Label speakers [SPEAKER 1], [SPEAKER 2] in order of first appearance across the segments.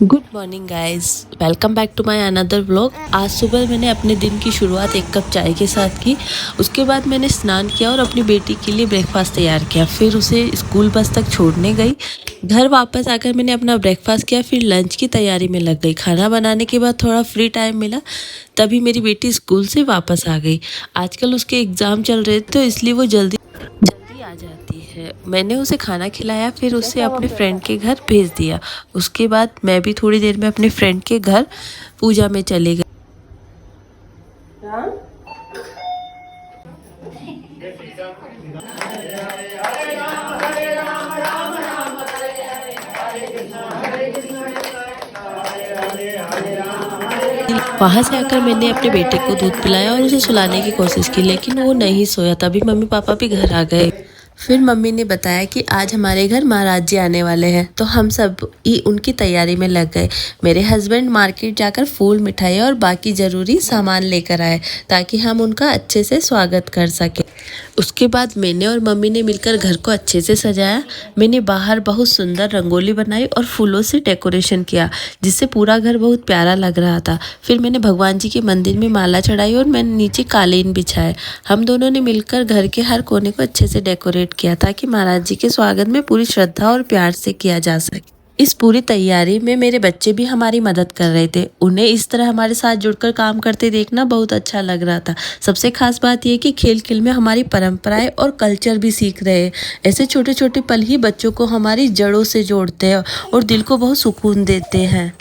[SPEAKER 1] Good morning guys, welcome back to my another vlog. आज सुबह मैंने अपने दिन की शुरुआत एक कप चाय के साथ की। उसके बाद मैंने स्नान किया और अपनी बेटी के लिए ब्रेकफास्ट तैयार किया। फिर उसे स्कूल बस तक छोड़ने गई। घर वापस आकर मैंने अपना ब्रेकफास्ट किया, फिर लंच की तैयारी में लग गई। खाना बनाने के बाद थोड़ा फ्री टाइम मिला, तभी मेरी बेटी स्कूल से वापस आ गई। आजकल उसके एग्ज़ाम चल रहे थे, तो इसलिए वो जल्दी जल्दी आ जाती है। मैंने उसे खाना खिलाया, फिर उसे अपने फ्रेंड के घर भेज दिया। उसके बाद मैं भी थोड़ी देर में अपने फ्रेंड के घर पूजा में चली गई। वहाँ से आकर मैंने अपने बेटे को दूध पिलाया और उसे सुलाने की कोशिश की, लेकिन वो नहीं सोया। तभी मम्मी पापा भी घर आ गए। फिर मम्मी ने बताया कि आज हमारे घर महाराज जी आने वाले हैं, तो हम सब ही उनकी तैयारी में लग गए। मेरे हस्बैंड मार्केट जाकर फूल, मिठाई और बाकी ज़रूरी सामान लेकर आए, ताकि हम उनका अच्छे से स्वागत कर सकें। उसके बाद मैंने और मम्मी ने मिलकर घर को अच्छे से सजाया। मैंने बाहर बहुत सुंदर रंगोली बनाई और फूलों से डेकोरेशन किया, जिससे पूरा घर बहुत प्यारा लग रहा था। फिर मैंने भगवान जी के मंदिर में माला चढ़ाई और मैंने नीचे कालीन बिछाए। हम दोनों ने मिलकर घर के हर कोने को अच्छे से डेकोरेट किया, ताकि महाराज जी के स्वागत में पूरी श्रद्धा और प्यार से किया जा सके। इस पूरी तैयारी में मेरे बच्चे भी हमारी मदद कर रहे थे। उन्हें इस तरह हमारे साथ जुड़कर काम करते देखना बहुत अच्छा लग रहा था। सबसे खास बात यह कि खेल खेल में हमारी परंपराएं और कल्चर भी सीख रहे हैं। ऐसे छोटे छोटे पल ही बच्चों को हमारी जड़ों से जोड़ते हैं और दिल को बहुत सुकून देते हैं।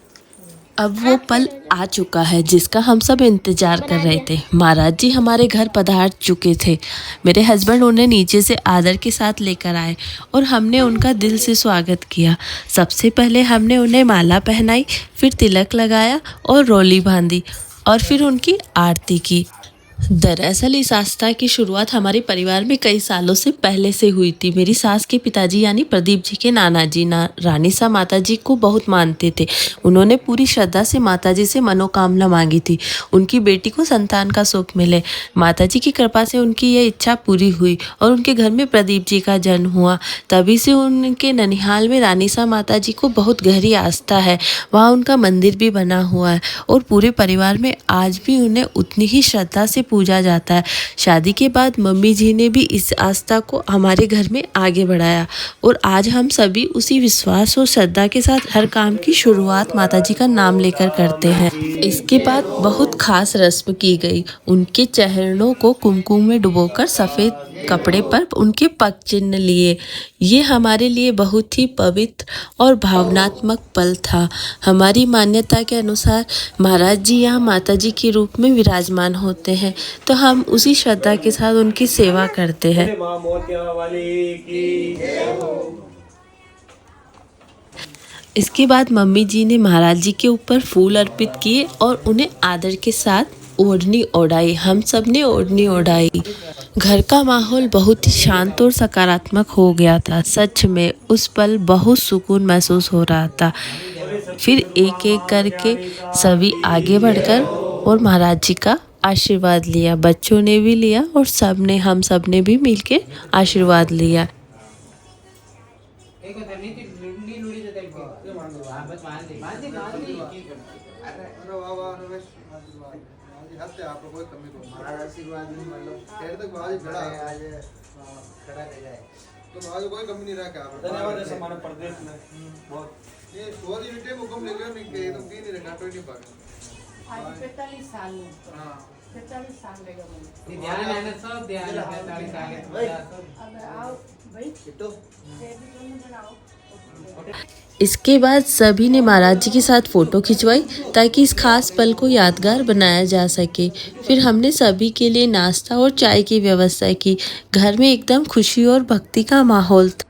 [SPEAKER 1] अब वो पल आ चुका है जिसका हम सब इंतजार कर रहे थे। महाराज जी हमारे घर पधार चुके थे। मेरे हस्बैंड उन्हें नीचे से आदर के साथ लेकर आए और हमने उनका दिल से स्वागत किया। सबसे पहले हमने उन्हें माला पहनाई, फिर तिलक लगाया और रोली बांधी और फिर उनकी आरती की। दरअसल इस आस्था की शुरुआत हमारे परिवार में कई सालों से पहले से हुई थी। मेरी सास के पिताजी यानी प्रदीप जी के नाना जी रानी सा माता जी को बहुत मानते थे। उन्होंने पूरी श्रद्धा से माता जी से मनोकामना मांगी थी, उनकी बेटी को संतान का सुख मिले। माता जी की कृपा से उनकी यह इच्छा पूरी हुई और उनके घर में प्रदीप जी का जन्म हुआ। तभी से उनके ननिहाल में रानी सा माता जी को बहुत गहरी आस्था है। वहाँ उनका मंदिर भी बना हुआ है और पूरे परिवार में आज भी उन्हें उतनी ही श्रद्धा से पूजा जाता है। शादी के बाद मम्मी जी ने भी इस आस्था को हमारे घर में आगे बढ़ाया और आज हम सभी उसी विश्वास और श्रद्धा के साथ हर काम की शुरुआत माता जी का नाम लेकर करते हैं। इसके बाद बहुत खास रस्म की गई। उनके चरणों को कुमकुम में डुबोकर सफ़ेद कपड़े पर उनके पग चिन्ह लिए। ये हमारे लिए बहुत ही पवित्र और भावनात्मक पल था। हमारी मान्यता के अनुसार महाराज जी यहाँ माता जी के रूप में विराजमान होते हैं, तो हम उसी श्रद्धा के साथ उनकी सेवा करते हैं। इसके बाद मम्मी जी ने महाराज जी के ऊपर फूल अर्पित किए और उन्हें आदर के साथ ओढ़नी ओढ़ाई। हम सब ने ओढ़नी ओढ़ाई। घर का माहौल बहुत ही शांत और सकारात्मक हो गया था। सच में उस पल बहुत सुकून महसूस हो रहा था। फिर एक एक करके सभी आगे बढ़कर और महाराज जी का आशीर्वाद लिया। बच्चों ने भी लिया और हम सब ने भी मिलके आशीर्वाद लिया।
[SPEAKER 2] आशीर्वाद तक तो आज कोई कमी नहीं रखा। धन्यवाद है हमारे प्रदेश में बहुत ये सोरी मिटे हुक्म लेके नहीं तुम की नहीं रखा 25 आज 45 साल हां 45 साल लेगा मुझे ध्यान है ना सब ध्यान 45 साल है अब आओ भाई किटो बनाओ।
[SPEAKER 1] इसके बाद सभी ने महाराज जी के साथ फ़ोटो खिंचवाई, ताकि इस खास पल को यादगार बनाया जा सके। फिर हमने सभी के लिए नाश्ता और चाय की व्यवस्था की। घर में एकदम खुशी और भक्ति का माहौल था।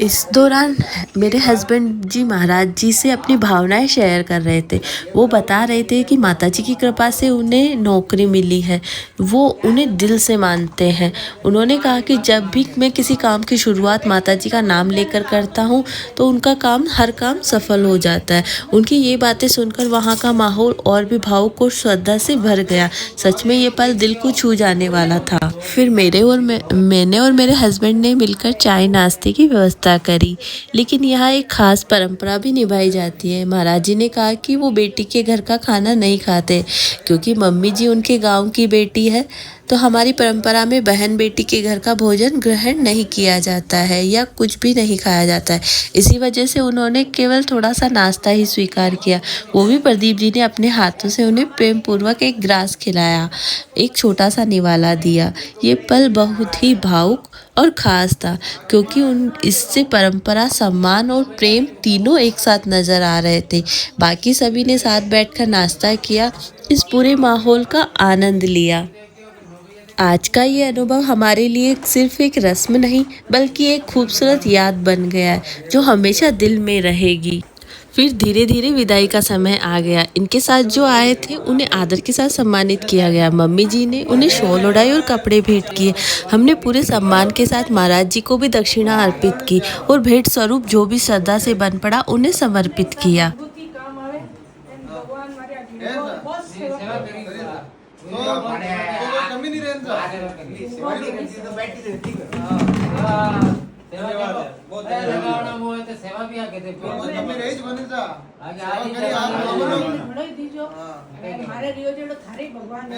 [SPEAKER 1] इस दौरान मेरे हस्बैंड जी महाराज जी से अपनी भावनाएं शेयर कर रहे थे। वो बता रहे थे कि माता जी की कृपा से उन्हें नौकरी मिली है, वो उन्हें दिल से मानते हैं। उन्होंने कहा कि जब भी मैं किसी काम की शुरुआत माता जी का नाम लेकर करता हूँ तो उनका काम हर काम सफल हो जाता है। उनकी ये बातें सुनकर वहाँ का माहौल और भी भावुक और श्रद्धा से भर गया। सच में ये पल दिल को छू जाने वाला था। फिर मैंने और मेरे हस्बैंड ने मिलकर चाय नाश्ते की व्यवस्था करी। लेकिन यहाँ एक खास परंपरा भी निभाई जाती है। महाराज जी ने कहा कि वो बेटी के घर का खाना नहीं खाते, क्योंकि मम्मी जी उनके गांव की बेटी है। तो हमारी परंपरा में बहन बेटी के घर का भोजन ग्रहण नहीं किया जाता है या कुछ भी नहीं खाया जाता है। इसी वजह से उन्होंने केवल थोड़ा सा नाश्ता ही स्वीकार किया, वो भी प्रदीप जी ने अपने हाथों से उन्हें प्रेम पूर्वक एक ग्रास खिलाया, एक छोटा सा निवाला दिया। ये पल बहुत ही भावुक और ख़ास था, क्योंकि इससे परंपरा, सम्मान और प्रेम तीनों एक साथ नज़र आ रहे थे। बाकी सभी ने साथ बैठकर नाश्ता किया, इस पूरे माहौल का आनंद लिया। आज का ये अनुभव हमारे लिए सिर्फ एक रस्म नहीं, बल्कि एक खूबसूरत याद बन गया है, जो हमेशा दिल में रहेगी। फिर धीरे धीरे विदाई का समय आ गया। इनके साथ जो आए थे उन्हें आदर के साथ सम्मानित किया गया। मम्मी जी ने उन्हें शॉल ओढ़ाई और कपड़े भेंट किए। हमने पूरे सम्मान के साथ महाराज जी को भी दक्षिणा अर्पित की और भेंट स्वरूप जो भी श्रद्धा से बन पड़ा उन्हें समर्पित किया।
[SPEAKER 2] कमी नहीं रहता। सेवा भी आके दे हमारे रियो जेड़ो थारे भगवान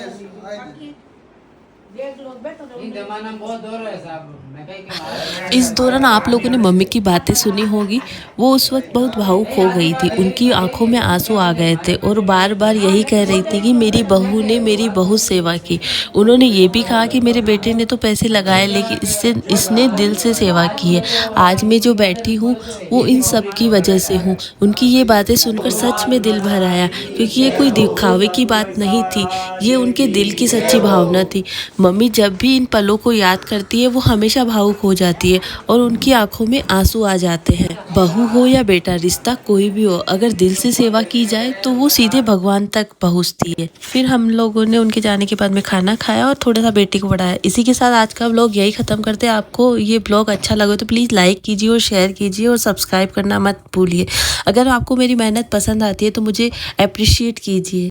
[SPEAKER 1] इस दौरान आप लोगों ने मम्मी की बातें सुनी होगी। वो उस वक्त बहुत भावुक हो गई थी, उनकी आंखों में आंसू आ गए थे और बार बार यही कह रही थी कि मेरी बहू ने मेरी बहुत सेवा की। उन्होंने ये भी कहा कि मेरे बेटे ने तो पैसे लगाए, लेकिन इसने दिल से सेवा की है। आज मैं जो बैठी हूँ वो इन सब की वजह से हूँ। उनकी ये बातें सुनकर सच में दिल भर आया, क्योंकि ये कोई दिखावे की बात नहीं थी, ये उनके दिल की सच्ची भावना थी। मम्मी जब भी इन पलों को याद करती है वो हमेशा भावुक हो जाती है और उनकी आंखों में आंसू आ जाते हैं। बहू हो या बेटा, रिश्ता कोई भी हो, अगर दिल से सेवा की जाए तो वो सीधे भगवान तक पहुंचती है। फिर हम लोगों ने उनके जाने के बाद में खाना खाया और थोड़ा सा बेटी को पढ़ाया। इसी के साथ आज का व्लॉग यही खत्म करते हैं। आपको ये व्लॉग अच्छा लगे तो प्लीज़ लाइक कीजिए और शेयर कीजिए और सब्सक्राइब करना मत भूलिए। अगर आपको मेरी मेहनत पसंद आती है तो मुझे अप्रिशिएट कीजिए।